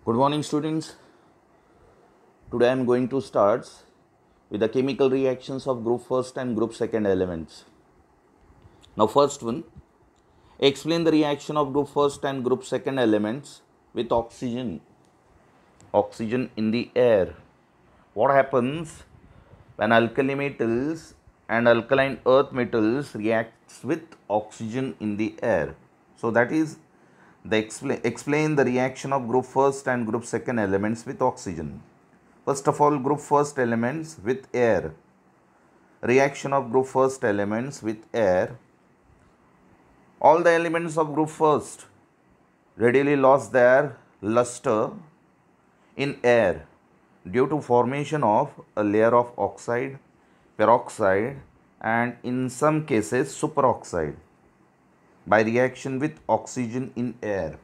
Good morning, students. Today I am going to start with the chemical reactions of group first and group second elements. Now, first one, explain the reaction of group first and group second elements with oxygen. Oxygen in the air. What happens when alkali metals and alkaline earth metals reacts with oxygen in the air? So that is the explain the reaction of group first and group second elements with oxygen. First of all, group first elements with air. Reaction of group first elements with air. All the elements of group first readily lost their luster in air due to formation of a layer of oxide, peroxide, and in some cases superoxide by reaction with oxygen in air.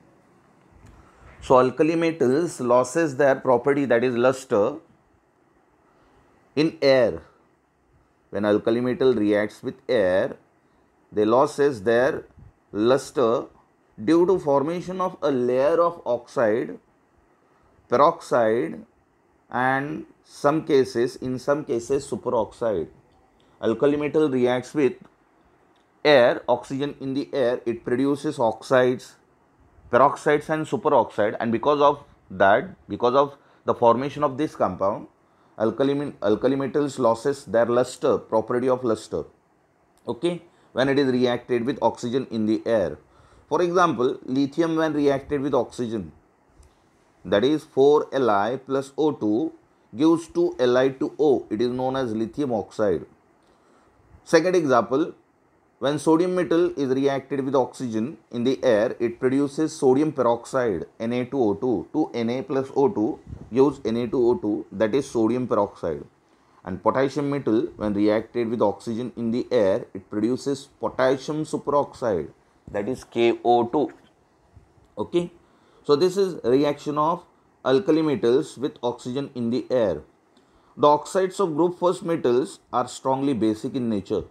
So alkali metals loses their property, that is luster, in air. When alkali metal reacts with air, they loses their luster due to formation of a layer of oxide, peroxide, and in some cases superoxide. Alkali metal reacts with air, oxygen in the air, it produces oxides, peroxides and superoxide, and because of the formation of this compound, alkali metals loses their luster, property of luster, okay, when it is reacted with oxygen in the air. For example, lithium when reacted with oxygen, that is 4Li plus O2 gives 2Li2O, it is known as lithium oxide. Second example, when sodium metal is reacted with oxygen in the air, it produces sodium peroxide, Na2O2. 2Na plus O2 gives Na2O2, that is sodium peroxide. And potassium metal, when reacted with oxygen in the air, it produces potassium superoxide, that is KO2. Okay. So this is reaction of alkali metals with oxygen in the air. The oxides of group first metals are strongly basic in nature.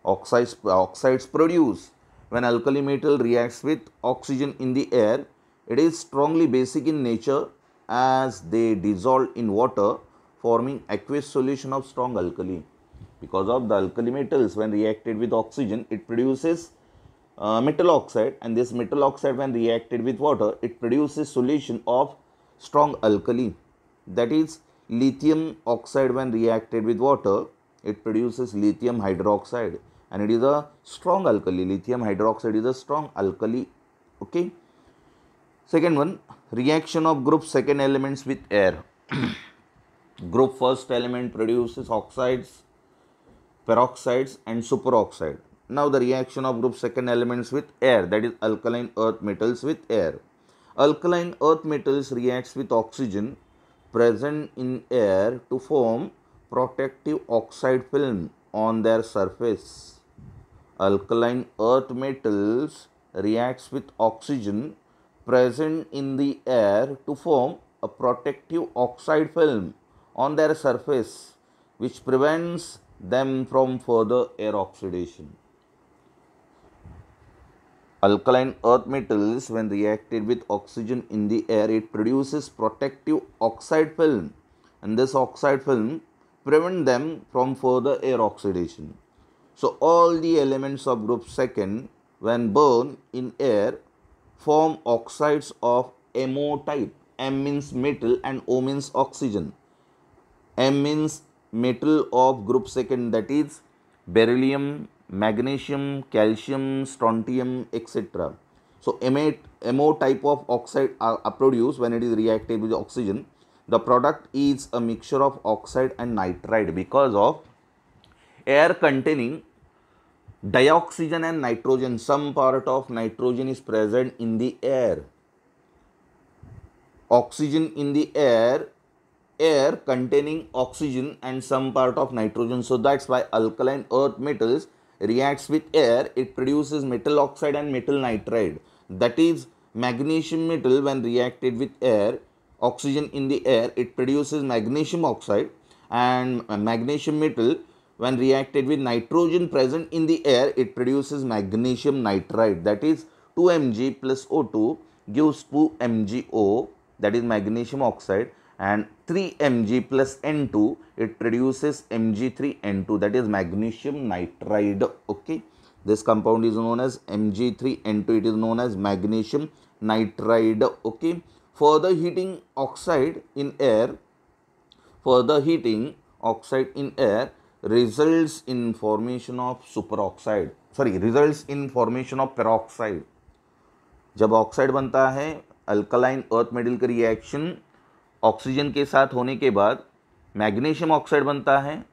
Oxides produce when alkali metal reacts with oxygen in the air, it is strongly basic in nature as they dissolve in water, forming aqueous solution of strong alkali. Because of the alkali metals, when reacted with oxygen, it produces metal oxide, and this metal oxide when reacted with water, it produces solution of strong alkali. That is lithium oxide when reacted with water, it produces lithium hydroxide, and it is a strong alkali. Lithium hydroxide is a strong alkali. Okay. Second one, reaction of group second elements with air. Group first element produces oxides, peroxides and superoxide. Now the reaction of group second elements with air, that is alkaline earth metals with air. Alkaline earth metals reacts with oxygen present in air to form protective oxide film on their surface. Alkaline earth metals reacts with oxygen present in the air to form a protective oxide film on their surface, which prevents them from further air oxidation. Alkaline earth metals, when reacted with oxygen in the air, it produces protective oxide film, and this oxide film prevents them from further air oxidation. So all the elements of group second, when burned in air, form oxides of MO type. M means metal and O means oxygen. M means metal of group second, that is beryllium, magnesium, calcium, strontium, etc. So MO type of oxide are produced when it is reacted with oxygen. The product is a mixture of oxide and nitride because of air containing dioxygen and nitrogen. Some part of nitrogen is present in the air. Oxygen in the air containing oxygen and some part of nitrogen. So that's why alkaline earth metals reacts with air, it produces metal oxide and metal nitride. That is magnesium metal when reacted with air, oxygen in the air, it produces magnesium oxide, and magnesium metal when reacted with nitrogen present in the air, it produces magnesium nitride. That is 2Mg plus O2 gives 2MgO, that is magnesium oxide, and 3 Mg plus N2, it produces Mg3N2, that is magnesium nitride. Okay, this compound is known as Mg3N2, it is known as magnesium nitride. Okay, further heating oxide in air results in formation of peroxide. जब oxide बनता है alkaline earth metal का reaction oxygen के साथ होने के बाद magnesium oxide बनता है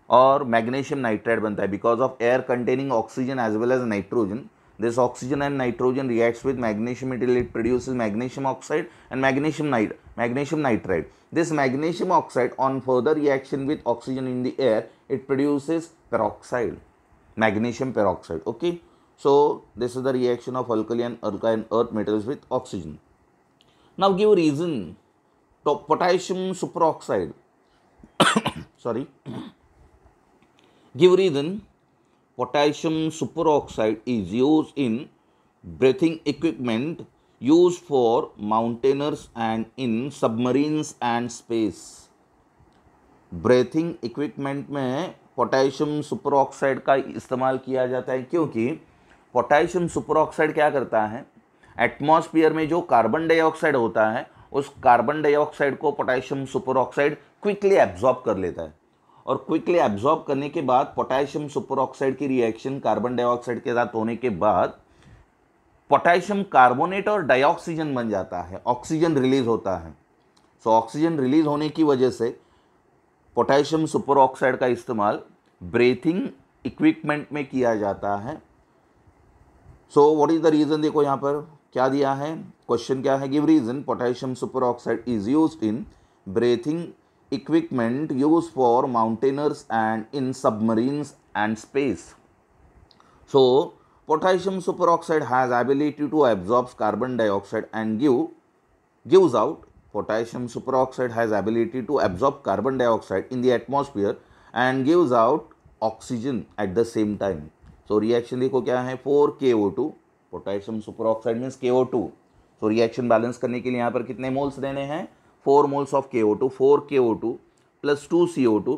और मैग्नीशियम नाइट्राइड बनता है because of air containing oxygen as well as nitrogen. This oxygen and nitrogen reacts with magnesium metal. It produces magnesium oxide and magnesium nitride. This magnesium oxide, on further reaction with oxygen in the air, it produces peroxide, magnesium peroxide. Okay, so this is the reaction of alkali and alkaline earth metals with oxygen. Now give reason to potassium superoxide. Sorry. Give reason. Potassium superoxide is used in breathing equipment used for mountaineers and in submarines and space. Breathing equipment में potassium super oxide का इस्तेमाल किया जाता है क्योंकि potassium super oxide क्या करता है, एटमॉस्फेयर में जो कार्बन डाइऑक्साइड होता है उस कार्बन डाइऑक्साइड को potassium super oxide quickly absorb कर लेता है और क्विकली एब्जॉर्ब करने के बाद पोटेशियम सुपर ऑक्साइड की रिएक्शन कार्बन डाइऑक्साइड के साथ होने के बाद पोटेशियम कार्बोनेट और डाइऑक्सीजन बन जाता है, ऑक्सीजन रिलीज होता है. सो ऑक्सीजन रिलीज होने की वजह से पोटेशियम सुपर ऑक्साइड का इस्तेमाल ब्रीथिंग इक्विपमेंट में किया जाता है. So what is the reason, देखो यहाँ पर क्या दिया है, क्वेश्चन क्या है, give reason potassium superoxide is used in breathing equipment used for mountaineers and in submarines and space. So potassium superoxide has ability to absorb carbon dioxide and gives out. Potassium superoxide has ability to absorb carbon dioxide in the atmosphere and gives out oxygen at the same time. So reaction देखो क्या है, 4KO2. potassium superoxide means KO2. So reaction balance करने के लिए यहाँ पर कितने moles देने हैं, 4 moles of KO2. 4KO2 plus 2CO2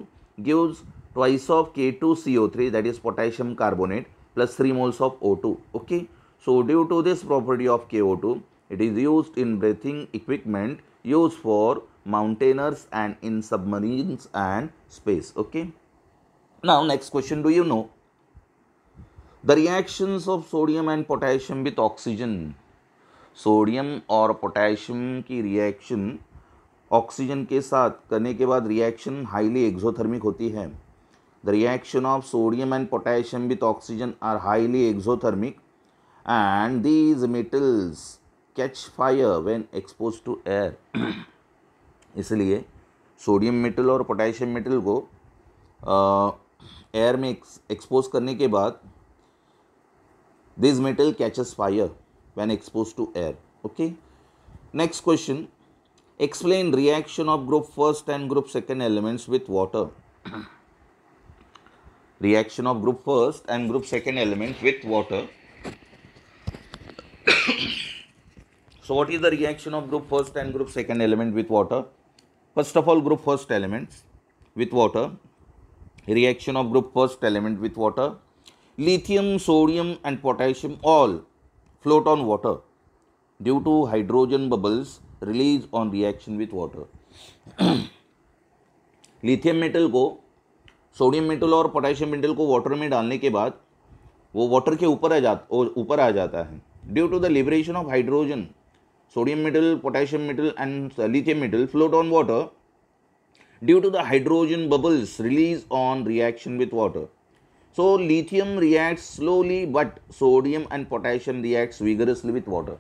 gives twice of K2CO3, that is potassium carbonate, plus 3 moles of O2. Okay, so due to this property of KO2, it is used in breathing equipment used for mountaineers and in submarines and space. Okay, now next question, do you know the reactions of sodium and potassium with oxygen? Sodium और potassium की reaction oxygen के साथ करने के बाद reaction highly exothermic होती है. The reaction of sodium and potassium with oxygen are highly exothermic and these metals catch fire when expose to air. इसलिए सोडियम मेटल और पोटेशियम मेटल को एयर में एक्सपोज करने के बाद this metal catches fire when expose to air. Okay, next question, explain reaction of group first and group second elements with water. Reaction of group first and group second element with water. So what is the reaction of group first and group second element with water? First of all, group first elements with water. Reaction of group first element with water. Lithium, sodium and potassium all float on water due to hydrogen bubbles release on reaction with water. Lithium metal को, sodium metal और potassium metal को water में डालने के बाद वो water के ऊपर आ जाता है. Due to the liberation of hydrogen, sodium metal, potassium metal and lithium metal float on water due to the hydrogen bubbles release on reaction with water. So lithium reacts slowly but sodium and potassium reacts vigorously with water.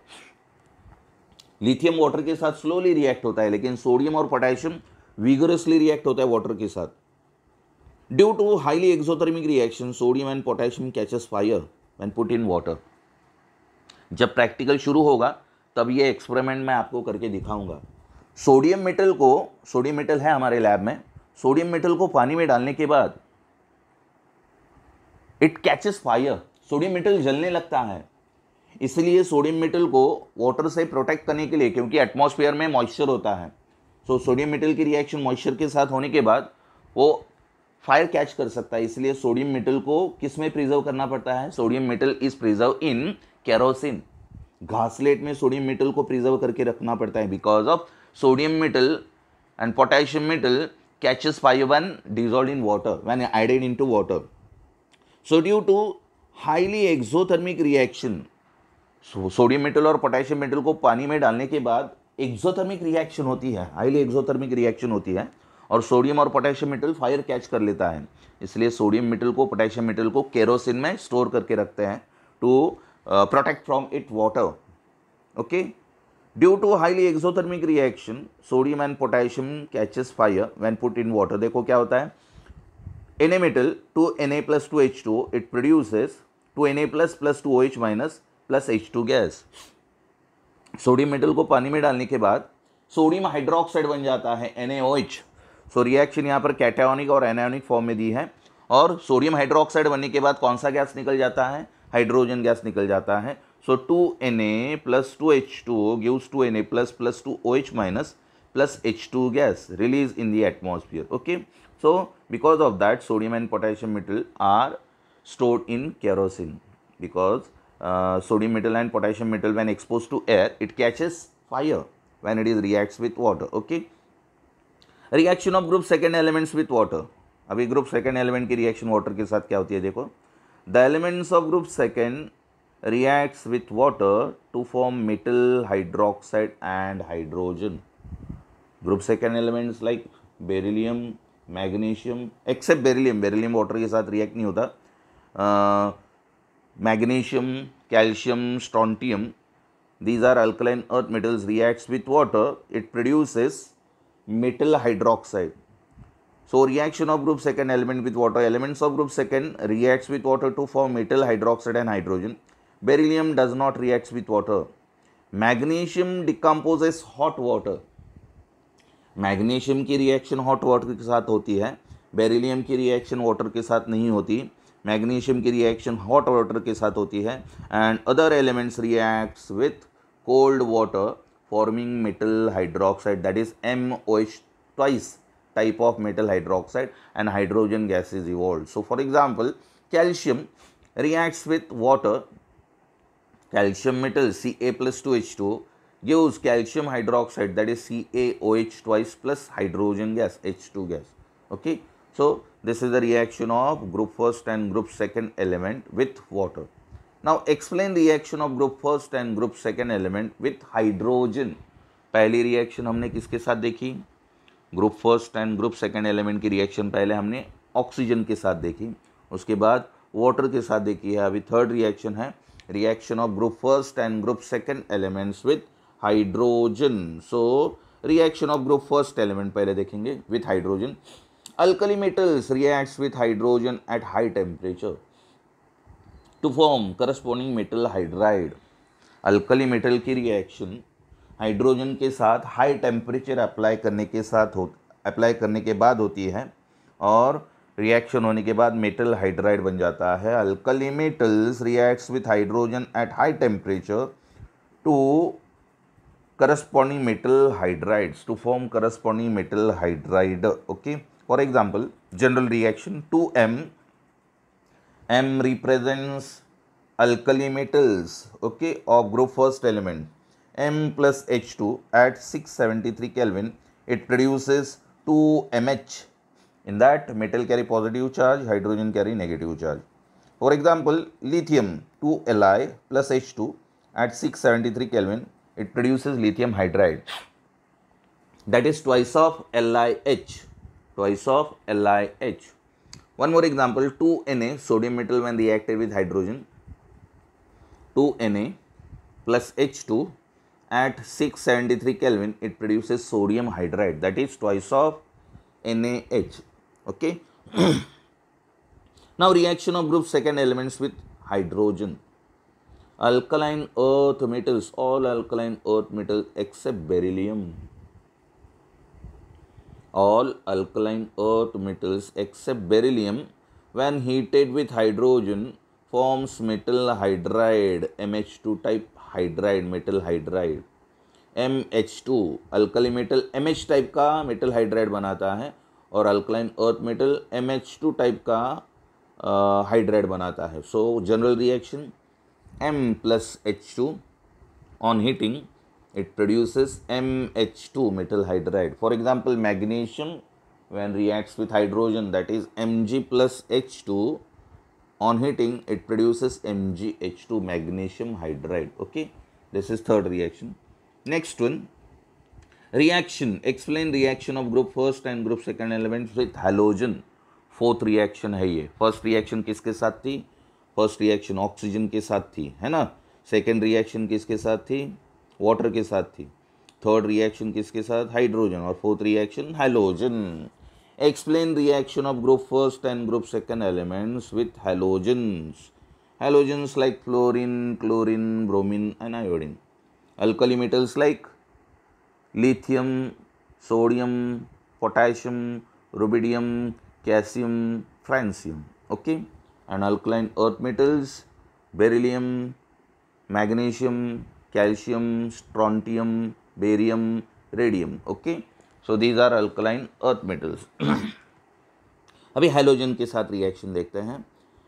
Lithium water के साथ slowly react होता है लेकिन sodium और potassium vigorously react होता है water के साथ. Due to highly exothermic reaction sodium and potassium catches fire when put in water. जब प्रैक्टिकल शुरू होगा तब ये एक्सपेरिमेंट मैं आपको करके दिखाऊंगा. सोडियम मेटल है हमारे लैब में, सोडियम मेटल को पानी में डालने के बाद it catches fire, sodium metal जलने लगता है. इसलिए सोडियम मेटल को वाटर से प्रोटेक्ट करने के लिए, क्योंकि एटमॉस्फेयर में मॉइस्चर होता है, सो सोडियम मेटल की रिएक्शन मॉइस्चर के साथ होने के बाद वो फायर कैच कर सकता है, इसलिए सोडियम मेटल को किस में प्रिजर्व करना पड़ता है? Sodium metal is preserve in kerosene. घासलेट में सोडियम मेटल को प्रिजर्व करके रखना पड़ता है, because of sodium metal and potassium metal catches fire when dissolved in water, when added into water. So due to highly exothermic reaction, sodium metal और potassium metal को पानी में डालने के बाद एक्सोथर्मिक रिएक्शन होती है, हाईली एक्सोथर्मिक रिएक्शन होती है, और सोडियम और पोटेशियम मेटल फायर कैच कर लेता है, इसलिए सोडियम मेटल को, पोटेशियम मेटल को केरोसिन में स्टोर करके रखते हैं to protect from it water. Okay, due to highly exothermic reaction sodium and potassium catches fire when put in water. देखो क्या होता है, Na metal 2Na plus 2H2, it produces 2Na plus 2OH minus plus H2 gas. Sodium metal को पानी में डालने के बाद सोडियम हाइड्रोक्साइड बन जाता है NaOH. सो रिएक्शन यहाँ पर कैटायोनिक और एनायोनिक फॉर्म में दी है, और सोडियम हाइड्रोक्साइड बनने के बाद कौन सा गैस निकल जाता है? हाइड्रोजन गैस निकल जाता है. सो 2Na plus 2H2 gives 2Na plus 2OH minus plus H2 gas released in the atmosphere. Okay, so because of that sodium and potassium metal are stored in kerosene, because sodium metal and potassium metal when exposed to air it catches fire when it is reacts with water. Okay, reaction of group second elements with water. अभी group second element की reaction water के साथ क्या होती है? देखो, the elements of group second reacts with water to form metal hydroxide and hydrogen. Group second elements like beryllium, magnesium, except beryllium water के साथ react नहीं होता. Magnesium, calcium, strontium, these are alkaline earth metals, reacts with water, it produces metal hydroxide. So reaction of group second element with water, elements of group second reacts with water to form metal hydroxide and hydrogen. Beryllium does not react with water. Magnesium decomposes hot water. Magnesium की reaction hot water के साथ होती है, beryllium की reaction water के साथ नहीं होती. मैग्नीशियम की रिएक्शन हॉट वाटर के साथ होती है, and other elements reacts with cold water forming metal hydroxide, that is MOH twice type of metal hydroxide, and hydrogen gas is evolved. So for example, calcium reacts with water, calcium metal Ca plus 2H2 gives calcium hydroxide, that is CaOH twice plus hydrogen gas, H2 gas. Okay, so this is the reaction of group first and group second element with water. Now explain reaction of group first and group second element with hydrogen. पहली reaction हमने किसके साथ देखी? Group first and group second element की reaction पहले हमने oxygen के साथ देखी, उसके बाद वाटर के साथ देखी है. अभी थर्ड रिएक्शन है reaction of group first and group second elements with hydrogen. So reaction of group first element पहले देखेंगे with hydrogen. Alkali metals reacts with hydrogen at high temperature to form corresponding metal hydride. Alkali metal की reaction hydrogen के साथ high temperature apply करने के बाद होती है, और रिएक्शन होने के बाद मेटल हाइड्राइड बन जाता है. Alkali metals reacts with hydrogen at high temperature to corresponding metal hydrides to form corresponding metal hydride. Okay, for example general reaction 2M, M represents alkali metals, okay, of group first element. M plus H2 at 673 Kelvin, it produces 2MH. In that, metal carry positive charge, hydrogen carry negative charge. For example, lithium 2Li plus H2 at 673 Kelvin, it produces lithium hydride. That is twice of LiH. Twice of LiH. One more example, 2Na, sodium metal when reacted with hydrogen, 2Na plus H2 at 673 Kelvin, it produces sodium hydride, that is twice of NaH. Okay. Now reaction of group second elements with hydrogen. Alkaline earth metals, all alkaline earth metals except beryllium. All alkaline earth metals except beryllium when heated with hydrogen forms metal hydride, MH2 type hydride, metal hydride. MH2 alkali metal MH type का metal hydride बनाता है और alkaline earth metal MH2 type का hydride बनाता है. सो general reaction M plus H2 on heating it produces MH2 metal hydride. For example, magnesium when reacts with hydrogen, that is Mg plus H2, on heating it produces MgH2 magnesium hydride. Okay, this is third reaction. Next one, reaction. Explain reaction of group first and group second elements with halogen. Fourth reaction है ये. First reaction किसके साथ थी? First reaction oxygen के साथ थी, है ना. सेकेंड रिएक्शन किसके साथ थी? वाटर के साथ थी. थर्ड रिएक्शन किसके साथ? हाइड्रोजन. और fourth reaction halogen. Explain reaction of group first and group second elements with halogens. Halogens like fluorine, chlorine, bromine and iodine. Alkali metals like lithium, sodium, potassium, rubidium, calcium, francium. Okay, and alkaline earth metals beryllium, magnesium, calcium, strontium, barium, radium. Okay, so these are alkaline earth metals. अभी halogen के साथ reaction देखते हैं.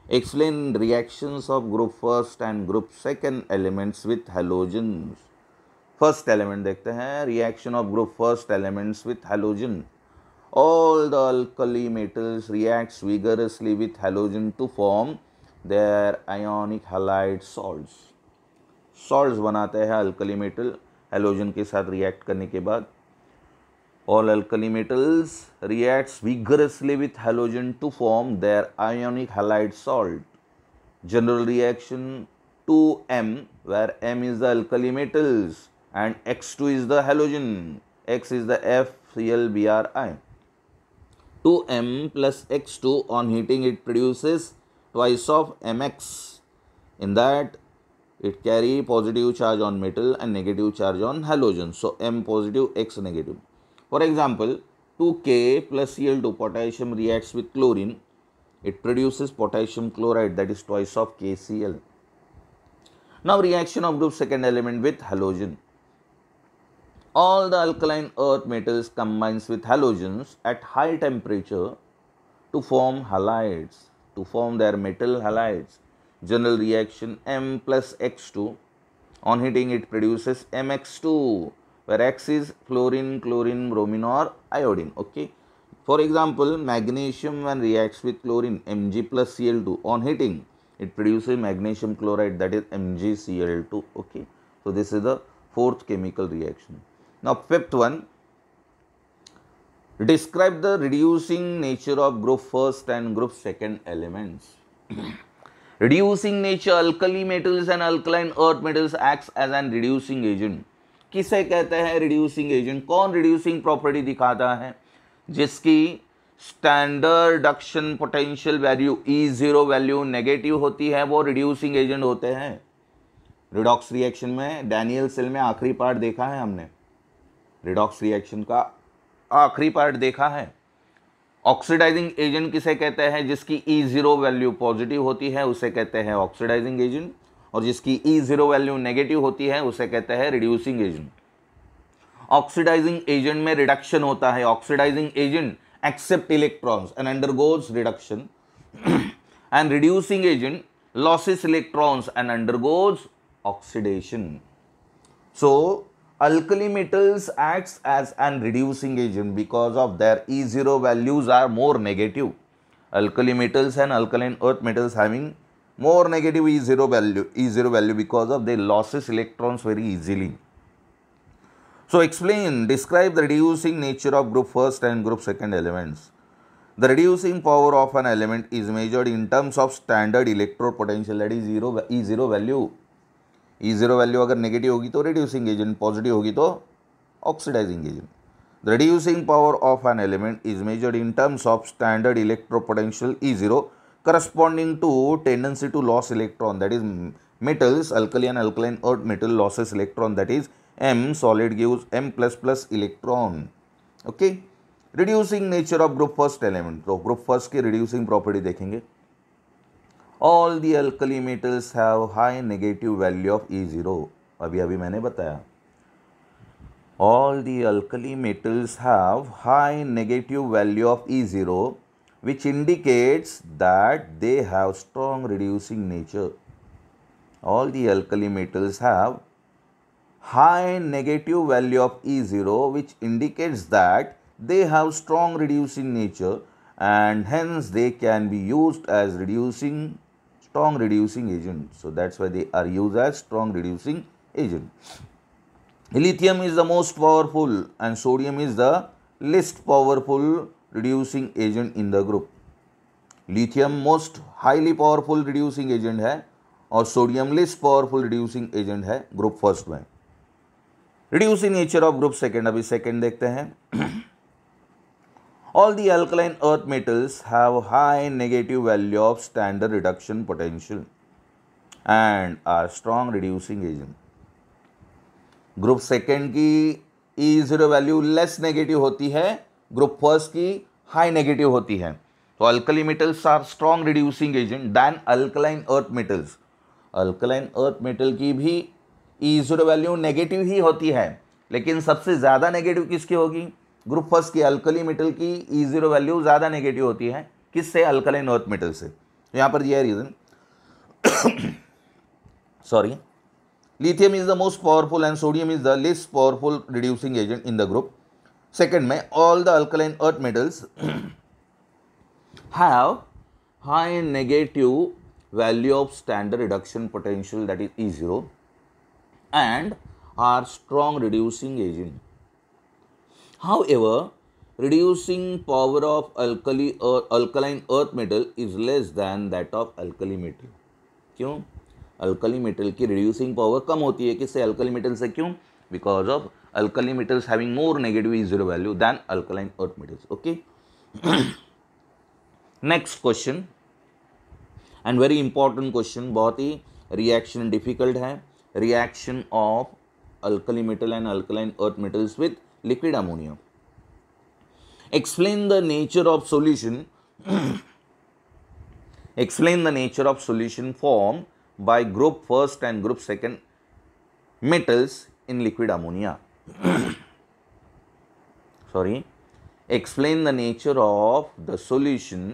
Explain reactions of group first and group second elements with halogens. First element देखते हैं. Reaction of group first elements with halogen. All the alkali metals reacts vigorously with halogen to form their ionic halide salts. Salts बनाते हैं alkali metal halogen के साथ react करने के बाद. All alkali metals reacts vigorously with halogen to form their ionic halide salt. General reaction 2M, where M is the alkali metals and X2 is the halogen. X is the FClBrI. 2M plus X2 on heating it produces twice of Mx. In that it carry positive charge on metal and negative charge on halogen. So M positive, X negative. For example, 2K plus Cl2 potassium reacts with chlorine. It produces potassium chloride, that is twice of KCl. Now reaction of group second element with halogen. All the alkaline earth metals combines with halogens at high temperature to form halides, to form their metal halides. General reaction M plus X2. On heating it produces MX2, where X is fluorine, chlorine, bromine or iodine. Okay. For example, magnesium when reacts with chlorine, Mg plus Cl2, on heating it produces magnesium chloride, that is MgCl2. Okay. So this is the fourth chemical reaction. Now fifth one, describe the reducing nature of group first and group second elements. Reducing nature, alkali metals and alkaline earth metals acts as an reducing agent. किसे कहते हैं reducing agent? कौन reducing property दिखाता है? जिसकी standard reduction potential value E0 value negative होती है, वो रिड्यूसिंग एजेंट होते हैं. रिडॉक्स रिएक्शन में डैनियल सेल में आखिरी पार्ट देखा है हमने. रिडॉक्स रिएक्शन का आखिरी पार्ट देखा है. ऑक्सीडाइजिंग एजेंट किसे कहते हैं? जिसकी E0 वैल्यू पॉजिटिव होती है उसे कहते हैं ऑक्सीडाइजिंग एजेंट, और जिसकी E0 वैल्यू नेगेटिव होती है उसे कहते हैं रिड्यूसिंग एजेंट. ऑक्सीडाइजिंग एजेंट में रिडक्शन होता है. Oxidizing agent accept electrons and undergoes reduction, and reducing agent losses electrons and undergoes oxidation. So alkali metals acts as an reducing agent because of their E0 values are more negative. Alkali metals and alkaline earth metals having more negative E0 value because of they losses electrons very easily. So explain, describe the reducing nature of group first and group second elements. The reducing power of an element is measured in terms of standard electrode potential, that is E0 value. E0 value अगर negative होगी तो reducing agent, positive होगी तो oxidizing agent. The reducing power of an element is measured in terms of standard electropotential E0 corresponding to tendency to loss electron, that is metals, alkali and alkaline earth metal losses electron, that is M. Solid gives M++ electron. Okay. Reducing nature of group first element. तो group first की reducing property देखेंगे. All the alkali metals have high negative value of E0, अभी मैंने बताया. All the alkali metals have high negative value of E0, which indicates that they have strong reducing nature. All the alkali metals have high negative value of E0, which indicates that they have strong reducing nature, and hence they can be used as strong reducing agent. So that's why they are used as strong reducing agent. Lithium is the most powerful and sodium is the least powerful reducing agent in the group. Lithium most highly powerful reducing agent है और sodium least powerful reducing agent है group first में. Reducing nature of group second, अभी second देखते हैं. All the alkaline earth metals have high negative value of standard reduction potential and are strong reducing agent. Group second की E0 value less negative होती है, group first की high negative होती है. तो alkali metals are strong reducing agent than alkaline earth metals. Alkaline earth metal की भी E0 value negative ही होती है, लेकिन सबसे ज़्यादा नेगेटिव किसकी होगी? ग्रुप फर्स्ट की अल्कली मेटल की E0 वैल्यू ज़्यादा नेगेटिव होती है. किससे? अल्कलाइन अर्थ मेटल से. तो यहाँ पर दिया है reason. Sorry, lithium is the most powerful and sodium is the least powerful reducing agent in the group. Second में all the alkaline earth metals have high negative value of standard reduction potential, that is E0, and are strong reducing agent. However, reducing power of alkaline earth metal is less than that of alkali metal. क्यों? Alkali metal की reducing power कम होती है. किससे? Alkali metal से. क्यों? Because of alkali metals having more negative E0 value than alkaline earth metals. Okay, next question and very important question, बहुत ही रिएक्शन डिफिकल्ट है. Reaction of alkali metal and alkaline earth metals with liquid ammonia. Explain the nature of solution. Explain the nature of solution form by group first and group second metals in liquid ammonia. Sorry, explain the nature of the solution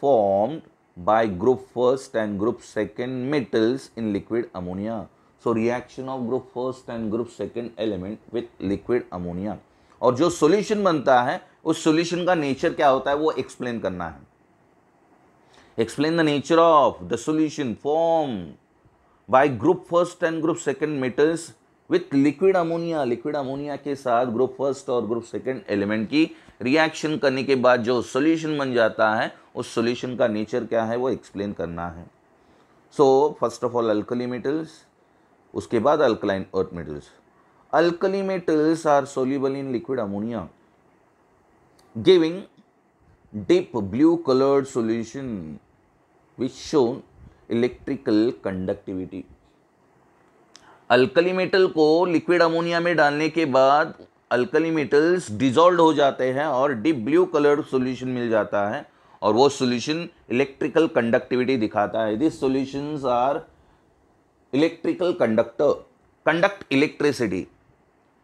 formed by group first and group second metals in liquid ammonia. So reaction of group first and group second element with liquid ammonia. और जो solution बनता है उस solution का nature क्या होता है वो explain करना है. Explain the nature of the solution formed by group first and group second metals with liquid ammonia. liquid ammonia के साथ group first और group second element की reaction करने के बाद जो solution बन जाता है उस solution का nature क्या है वो explain करना है. So first of all alkali metals, उसके बाद alkaline earth metals. Alkali metals are soluble in liquid ammonia, giving deep blue colored solution which shown electrical conductivity. Alkali metal को लिक्विड अमोनिया में डालने के बाद अल्कली मेटल्स डिजॉल्व हो जाते हैं और डीप ब्लू कलर्ड सॉल्यूशन मिल जाता है और वो सॉल्यूशन इलेक्ट्रिकल कंडक्टिविटी दिखाता है. This solutions are electrical conductor, conduct electricity.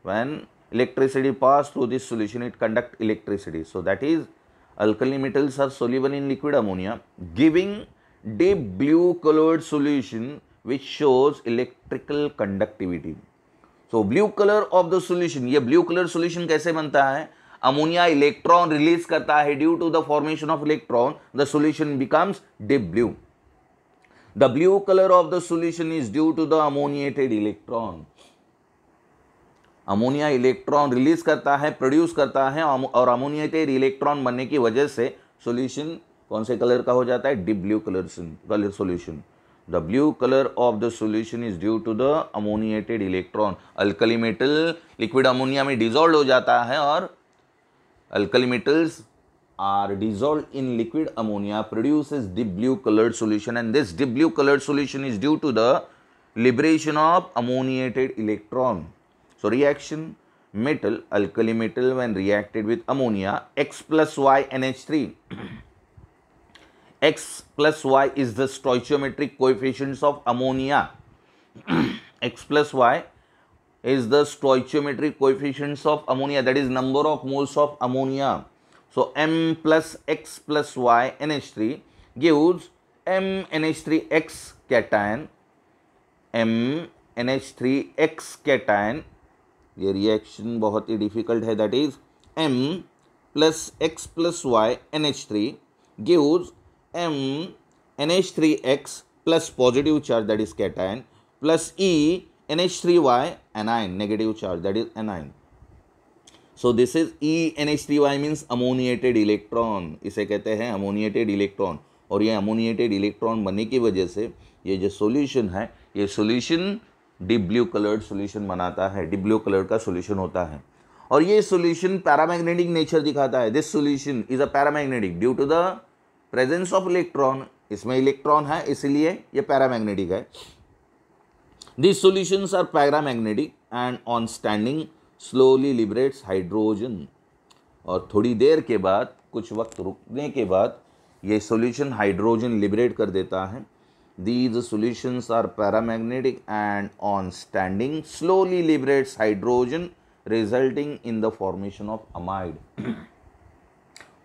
When electricity pass through this solution, it conduct electricity. So that is alkali metals are soluble in liquid ammonia, giving deep blue colored solution which shows electrical conductivity. So blue color of the solution, ये blue color solution कैसे बनता है? Ammonia electron release करता है. Due to the formation of electron the solution becomes deep blue. The blue colour of the solution is due to the ammoniated electron. Ammonia electron release करता है, produce करता है और अमोनिएटेड इलेक्ट्रॉन बनने की वजह से सॉल्यूशन कौन से कलर का हो जाता है? Deep blue colour solution. The blue colour of the solution is due to the ammoniated electron. Alkali metal liquid ammonia में डिजॉल्व हो जाता है और alkali metals are dissolved in liquid ammonia produces deep blue colored solution, and this deep blue colored solution is due to the liberation of ammoniated electron. So reaction metal, alkali metal when reacted with ammonia, X plus Y NH3 x plus y is the stoichiometric coefficients of ammonia. X plus y is the stoichiometric coefficients of ammonia, that is number of moles of ammonia. So m plus x plus y NH3 gives m NH3x cation, m NH3x cation. ये reaction बहुत ही difficult है, that is m plus x plus y NH3 gives m NH3x plus positive charge, that is cation, plus E NH3y anion, negative charge, that is anion. So this is E NH3y means ammoniated electron, इसे कहते हैं ammoniated electron. और ये ammoniated electron बनने की वजह से ये जो solution है, ये solution deep blue coloured solution बनाता है, डीप ब्लू कलर का सोल्यूशन होता है. और ये सोल्यूशन पैरामैग्नेटिक नेचर दिखाता है. This solution is a paramagnetic due to the presence of electron. इसमें इलेक्ट्रॉन है इसलिए ये पैरामैग्नेटिक है. This solutions are paramagnetic and on standing slowly liberates hydrogen. और थोड़ी देर के बाद, कुछ वक्त रुकने के बाद ये सोल्यूशन हाइड्रोजन लिबरेट कर देता है. These solutions are paramagnetic and on standing slowly liberates hydrogen resulting in the formation of amide.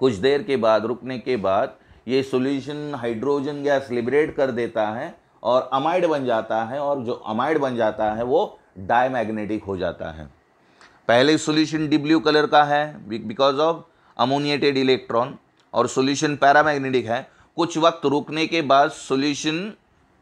कुछ देर के बाद, रुकने के बाद ये सॉल्यूशन हाइड्रोजन गैस लिबरेट कर देता है और अमाइड बन जाता है, और जो अमाइड बन जाता है वो डायमैग्नेटिक हो जाता है. पहले सॉल्यूशन डी ब्लू कलर का है बिकॉज ऑफ अमोनिएटेड इलेक्ट्रॉन, और सॉल्यूशन पैरामैग्नेटिक है. कुछ वक्त रुकने के बाद सॉल्यूशन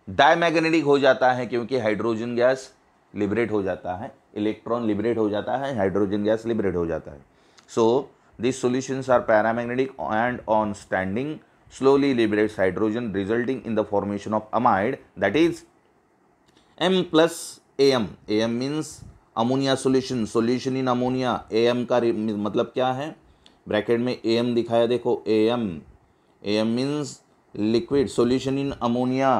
डायमैग्नेटिक हो जाता है क्योंकि हाइड्रोजन गैस लिबरेट हो जाता है, इलेक्ट्रॉन लिबरेट हो जाता है, हाइड्रोजन गैस लिबरेट हो जाता है. So this solutions are paramagnetic and on standing slowly liberates hydrogen resulting in the formation of amide, that is M plus Am. Am means ammonia solution, solution in ammonia. Am का मतलब क्या है, bracket में Am दिखाया देखो, Am means liquid, solution in ammonia,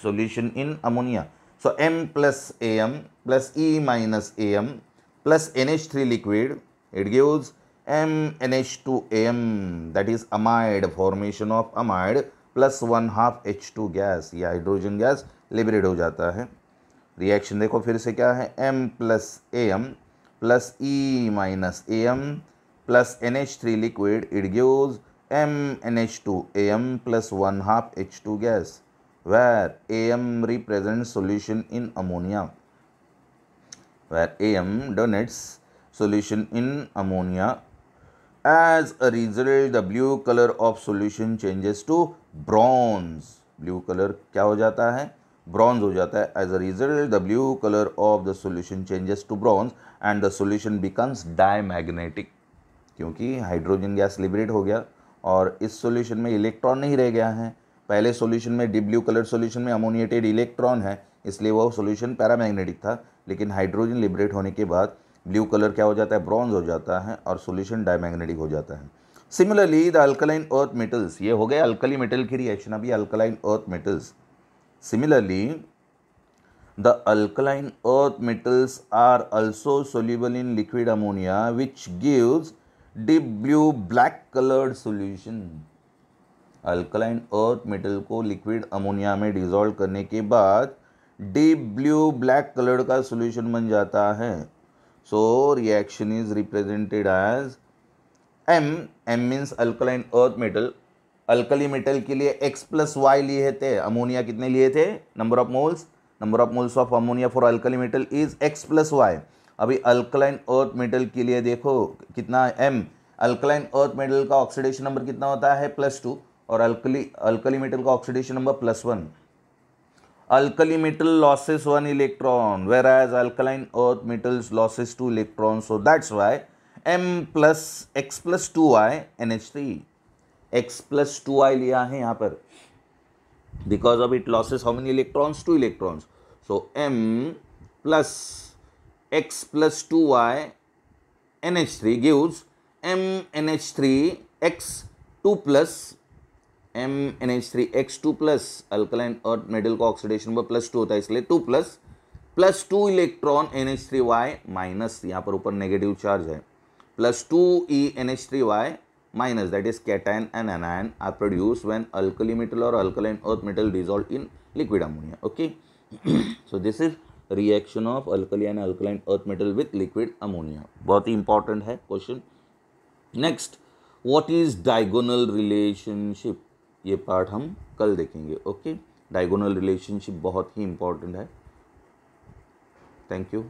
solution in ammonia. So M plus Am plus E minus Am plus NH3 liquid, it gives MNH2Am, that is amide, formation of amide plus 1/2 H2 gas, या hydrogen gas liberate हो जाता है. Reaction देखो फिर से क्या है, M plus Am plus E minus Am plus NH3 liquid, it gives MNH2Am plus 1/2 H2 gas, where Am represents solution in ammonia, where Am donates solution in ammonia. As a result, the blue color of solution changes to bronze. Blue color क्या हो जाता है, bronze हो जाता है. As a result, the blue color of the solution changes to bronze and the solution becomes diamagnetic. क्योंकि hydrogen gas liberate हो गया और इस सॉल्यूशन में इलेक्ट्रॉन नहीं रह गया है. पहले सॉल्यूशन में डीप ब्लू कलर सॉल्यूशन में अमोनिएटेड इलेक्ट्रॉन है, इसलिए वो सॉल्यूशन पैरामैग्नेटिक था. लेकिन हाइड्रोजन लिबरेट होने के बाद ब्लू कलर क्या हो जाता है, ब्रॉन्ज हो जाता है और सॉल्यूशन डायमैग्नेटिक हो जाता है. Similarly the alkaline earth metals, ये हो गए अल्कली मेटल की रिएक्शन. अभी alkaline earth metals, similarly the alkaline earth metals are also soluble in liquid ammonia which gives deep blue black coloured solution. Alkaline earth metal को liquid ammonia में dissolve करने के बाद डीप ब्लू ब्लैक कलर का solution बन जाता है. So reaction is represented as M. M means alkaline earth metal. Alkali metal के लिए x प्लस वाई लिए थे, अमोनिया कितने लिए थे, number of moles of ammonia for alkali metal is x plus y. अभी अल्कलाइन अर्थ मेटल के लिए देखो कितना m. अल्कलाइन अर्थ मेटल का ऑक्सीडेशन नंबर कितना होता है, +2, और अल्कली मेटल का oxidation number +1. Alkali metal losses 1 electron, whereas alkaline earth metals losses 2 electrons. So that's why M plus X plus 2Y NH3. X plus 2Y लिया है यहाँ पर. Because of it losses how many electrons? 2 electrons. So M plus X plus 2Y NH3 gives M NH3X2 plus MNH3X2 plus. Alkaline earth metal का oxidation number +2 होता है, इसलिए 2 plus 2 electron NH3Y minus, यहाँ पर ऊपर नेगेटिव चार्ज है, +2 E NH3Y minus, that is cation and anion, are produced when alkali metal or alkaline earth metal dissolved in liquid ammonia. Okay. So this is reaction of alkali and alkaline earth metal with liquid ammonia. बहुत ही important है question. Next, what is diagonal relationship? ये part हम कल देखेंगे. Okay, diagonal relationship बहुत ही important है. Thank you.